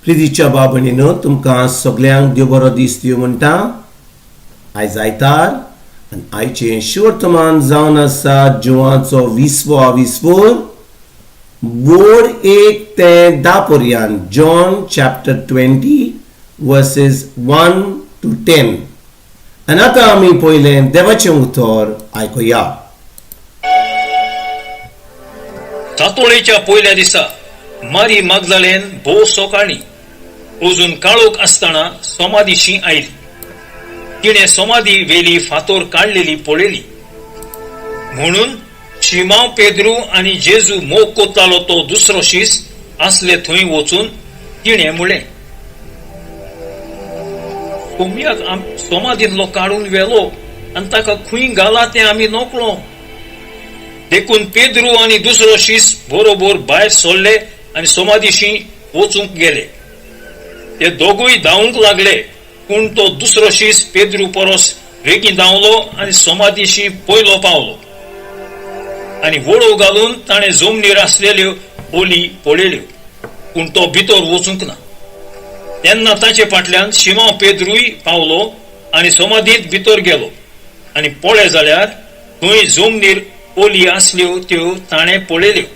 प्रितीच्या बाबणीनो तुमकां सगळ्यांक देव बरो दीस दिवं म्हणटा. आयज आयतार आनी आयचें शिवर्तमान जावन आसा जुवाचो 20वा बोड 1 ते 10 पर्यंत. John chapter 20 versus 1 to 10. आनी आतां आमी पयलें देवाचें उतर आयकुया. सातोळेच्या पयल्या दिसा मारी मागदलेन भोव सकाळी अजून काळोख आसतना समाधीशी आयली. तिणे समाधी वेली फातोर काढलेली पळयली. म्हणून शिमाव पेद्रू आणि जेजू मोग कोत्तालो तो दुसरो शीस आसले थंय वचून तिणे म्हळें, कोंबयाक समाधींतलो काढून व्हेलो आनी ताका खंय घाला तें आमी नोकलो. देखून पेद्रू आनी दुसरो शीस बरोबर भायर सरले आनी समाधीशी वचूंक गेले. ते दोगूय धांवूंक लागले, पूण तो दुसरो शीस पेद्रू परस बेगीन धांवलो आनी समाधीशी पयलो पावलो. आनी वळो घालून ताणें जमनीर आसलेल्यो ओली पळयल्यो, पूण तो भितर वचूंक ना. तेन्ना ताचे फाटल्यान शिमाव पेद्रूय पावलो आनी समाधींत भितर गेलो. आनी पळय जाल्यार थंय जमनीर ओली आसल्यो त्यो ताणें पळयल्यो.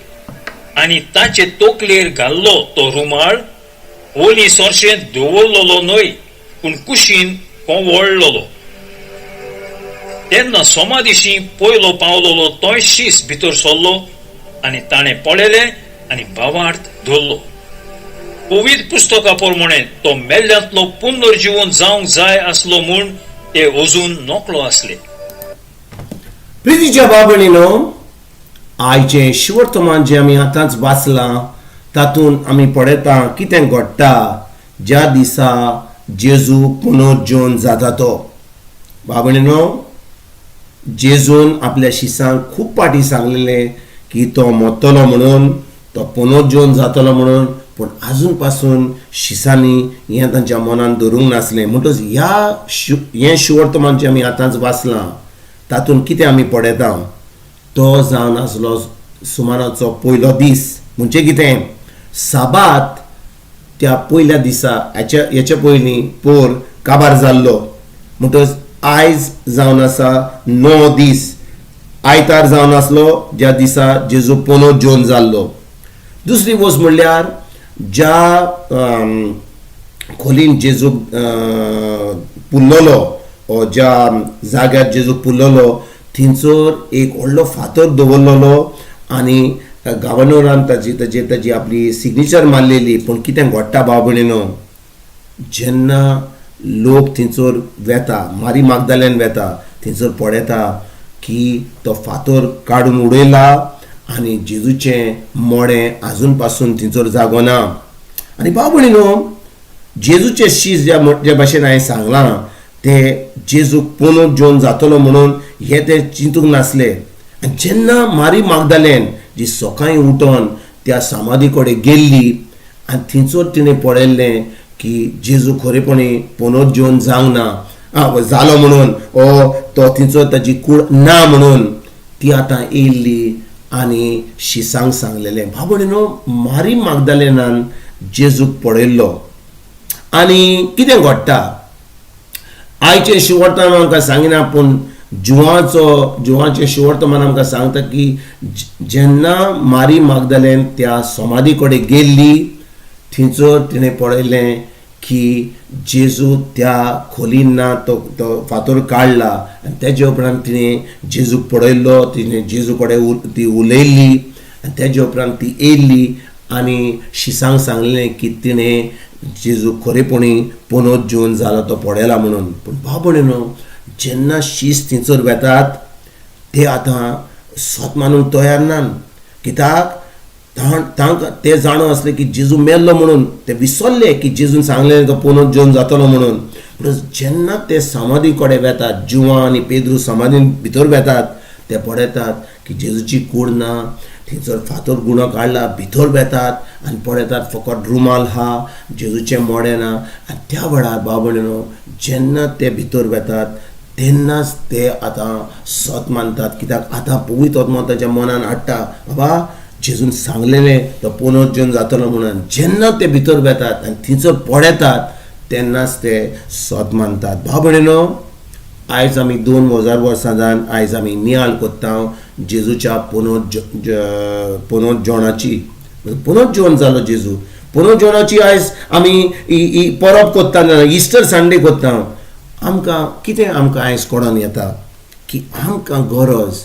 आनी ताचे तोकलेर घाल्लो तो रुमाळ ओली सोरशें दवरलेलो न्हय, पूण कुशीन कोवळलेलो. तेन्ना समाधीशी पयलो पावलेलो तोय शीस भितर सरलो आनी ताणें पळयलें आनी भावार्थ धरलो. पवित्र पुस्तका प्रमाणे तो मेल्ल्यांतलो पुनर्जीवन जावंक जाय आसलो म्हूण ते अजून नोकलो आसले. प्रितीच्या बाबणीनो, आयचें शिवर्तमान जें आमी आतांच वाचलां तातूंत आमी पळयता कितें घडटा ज्या दिसा जेजू पुनर्जीवन जाता तो. बाबणीनो, जेजून आपल्या शिसांक खूब पाटी सांगलेलें की तो मरतलो म्हणून, तो पुनर्जीवन जातलो म्हणून, पूण आजून पासून शिसांनी हें तांच्या मनान धरूंक नासलें. म्हणटच हें शिवर्तमान जें आमी आतांच वाचलां तातूंत कितें आमी पळयता, तो जावन आसलो सुमाराचो पयलो दीस. म्हणजे कितें, साबात त्या पयल्या दिसा हेच्या पयलीं पोर काबार जाल्लो. म्हणटच आयज जावन आसा 9 दीस. आयतार जावन आसलो ज्या दिसा जेजू पुनर्जीवन जाल्लो. दुसरी वस्त म्हणल्यार ज्या खोलीन जेजू पुल्लोलो वा ज्या जाग्यार जेजू पुल्लोलो थंयसर एक व्हडलो फातर दवरलेलो आनी गव्हर्नरान ताजी आपली सिग्नेचर मारलेली. पूण कितें घडटा बाबणीनो, जेन्ना लोक थंयसर वेता, मारी मागदलेन वेता, थंयसर पळयता की तो फातर काडून उडयला आनी जेजूचें मोडें आजून पासून थंयसर जागो ना. आनी बाबणीनो, जेजूचें शीस ज्या भाशेन हांवें सांगलां ते जेजू पुनर्जीवन जातलो म्हणून हे ते चिंतूंक नासले. आनी जेन्ना मारी मागदलेन जी सकाळीं उठोन त्या समाधी कडेन गेल्ली आनी थंयसर तिणें पळयल्लें की जेजू खरेपणी पुनर्जीवन जावंक ना जालो म्हणून, ओ तो थंयसर ताजी कूड ना म्हणून, ती आतां येयल्ली आनी शिसांक सांगलेलें. भाबणीनो, मारी मागदलेनान जेजूक पळयल्लो. आनी कितें घडटा, आयचें शिवर्तमान आमकां सांगिना पूण जुवाचें शिवर्तमान आमकां सांगता की जेन्ना मारी मागदलेन त्या समाधी कडेन गेल्ली थंयसर तिणें पळयलें की जेजू त्या खोलीन ना, तो फातर काडला. आनी तेजे उपरांत तिणें जेजूक पळयल्लो, तिणें जेजू कडेन ती उलयल्ली आनी तेजे उपरांत ती येयल्ली आनी शिसांक सांगलें की तिणें जेजू खरेपणी पुनर्जीवन जालो तो पळयला म्हणून. पूण बाबणीनो, जेन्ना शीस थंयसर वेतात ते आतां स्वत मानूंक तयार नात. कित्याक तांकां ते जाणो आसलें की जेजू मेल्लो म्हणून. ते विसरले की जेजून सांगलें तो पुनर्जीवन जातलो म्हणून. पूण जेन्ना ते समाधी कडेन वेतात, जुवां आनी पेद्रू समाधीन भितर वेतात, ते पळयतात की जेजूची कूड ना, थंयसर फातर गुणो काडला. भितर वेतात आनी पळयतात फकत रुमाल हा, जेजूचें मोडें ना. आनी त्या वेळार बाबणीनो, जेन्ना ते भितर वेतात तेन्नाच ते आतां सत मानतात. कित्याक आतां पवित्र आत्मा ताच्या मनान हाडटा, बाबा जेजून सांगलेलें तो पुनरुज्जीवन जातलो म्हणून जेन्ना ते भितर वेतात आनी थंयसर पडतात तेन्नाच ते सोत मानतात. भाव भयणीनो, आयज आमी 2000 वर्सां जावन आयज आमी नियाळ कोत्ता जेजूच्या पुनरुज्जीवनाची. पुनरुज्जीवन जालो जेजू, पुनरुज्जीवनाची आयज आमी परब कोत्ता, इस्टर संडे कोत्ता. आमकां कितें आमकां आयज कळोन येता की आमकां गरज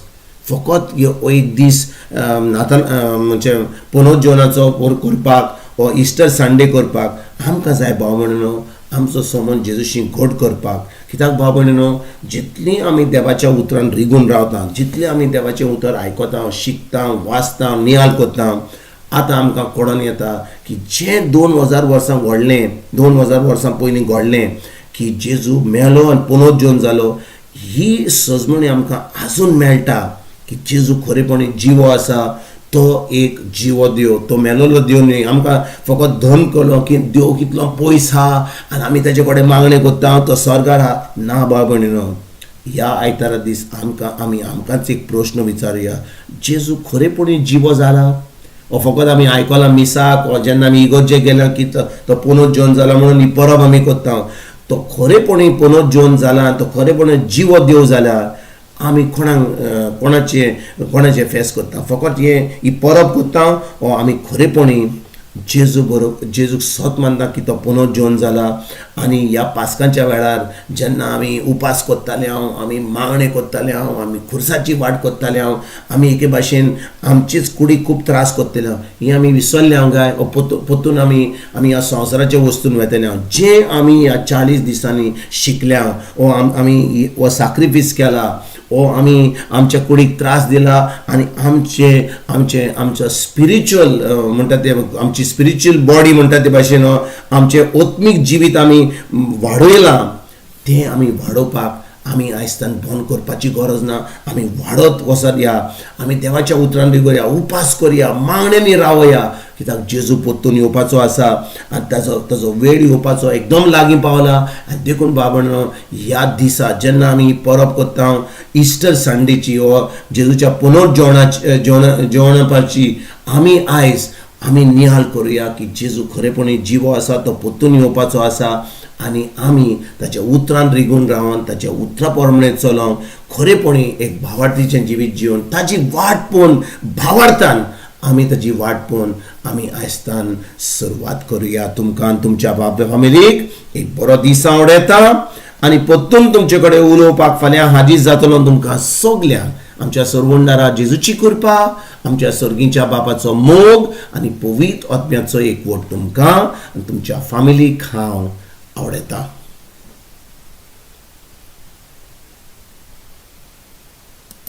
फकत एक दीस म्हणजे पुनरुज्जीवनाचो करपाक वा इस्टर संडे करपाक आमकां जाय. भाव भयणीनो, आमचो संबंद जेजूशी घट करपाक. कित्याक भाव भयणीनो, जितली आमी देवाच्या उतरान रिगून रावता, जितले आमी देवाचें उतर आयकता, शिकता, वाचता, नियाळ कोत्ता, आतां आमकां कळोन येता की जें 2000 वर्सां घडलें, 2000 वर्सां पयलीं घडलें की जेजू मेलो आनी पुनरुज्जीवन जालो, ही सजमणी आमकां आजून मेळटा की जेजू खरेपणी जिवो आसा. तो एक जिवो देव, तो मेलोलो देव न्ही. आमकां फकत धन कळलो की देव कितलो पयस आहा आनी आमी तेजे कडेन मागणें कोत्ता तो स्वर्गार आहा. ना भाव भयणीनो, ह्या आयतारा दीस आमकांच एक प्रश्न विचारुया, जेजू खरेपणी जिवो जाला वा फकत आमी आयकलां मिसाक वा जेन्ना आमी इगर्जेक गेल्या की तो पुनरुज्जीवन जाला म्हणून ही परब आमी कोत्ता. तो खरेपणी पुनरुज्जीवन जाला, तो खरेपणी जिवो देव जाल्यार आमी कोणाचे फेस करता? फकत ही परब करता वा आमी खरेपणी जेजूक सत मानता की तो पुनरुज्जीवन जाला. आनी ह्या पास्कांच्या वेळार जेन्ना आमी उपास कोत्ताले हांव, आमी मागणें कोत्ताले हांव, आमी खुर्साची वाट कोत्ताले हांव, आमी एके भाशेन आमचीच कुडीक खूब त्रास कोत्ताले हांव, ही आमी विसरले हांव काय? पोतून आमी ह्या संवसाराच्या वस्तून वेतले हांव. जें आमी ह्या 40 दिसांनी शिकल्या वा आमी हो सॅक्रिफीस केला ओ आमी आमच्या कुडीक त्रास दिला आनी आमचे स्पिरिच्युअल म्हणटा ते आमची स्पिरिच्युअल बॉडी म्हणटा ते भाशेन आमचे आत्मीक जिवीत आमी वाडयलां, तें आमी वाडोवपाक आमी आयजतान बंद करपाची गरज ना. आमी वाडत वचत या, आमी देवाच्या उतरान रिगोया, उपास करया, मागण्यांनी रावया. कित्याक जेजू परतून येवपाचो आसा आनी ताजो वेळ येवपाचो एकदम लागीं पावला. आनी देखून बाबणो, ह्या दिसा जेन्ना आमी परब करता इस्टर संडेची वा जेजूच्या पुनरुज्जीवनाची, आमी आयज आमी नियाळ करुया की जेजू खरेपणी जिवो आसा, तो परतून येवपाचो आसा आनी आमी ताच्या उतरान रिगून रावन ताच्या उतरा प्रमाणे चलोवन खरेपणी एक भावार्थीचें जिवीत जिवन ताची वाट पळोवन भावार्थान आमी ताची वाट पळोवन आमी आयजतान सुरवात करुया. तुमकां तुमच्या बाप फॅमिलीक एक बरो दीस आवडेता आनी परतून तुमचे कडेन उलोवपाक फाल्यां हाजीर जातलो. तुमकां सगल्यांक आमच्या सर्वंडारा जेजूची कृपा, आमच्या सर्गीच्या बापाचो मोग आनी पवित्र आत्म्याचो एकवट तुमकां आनी तुमच्या फॅमिलीक हांव आवडेता.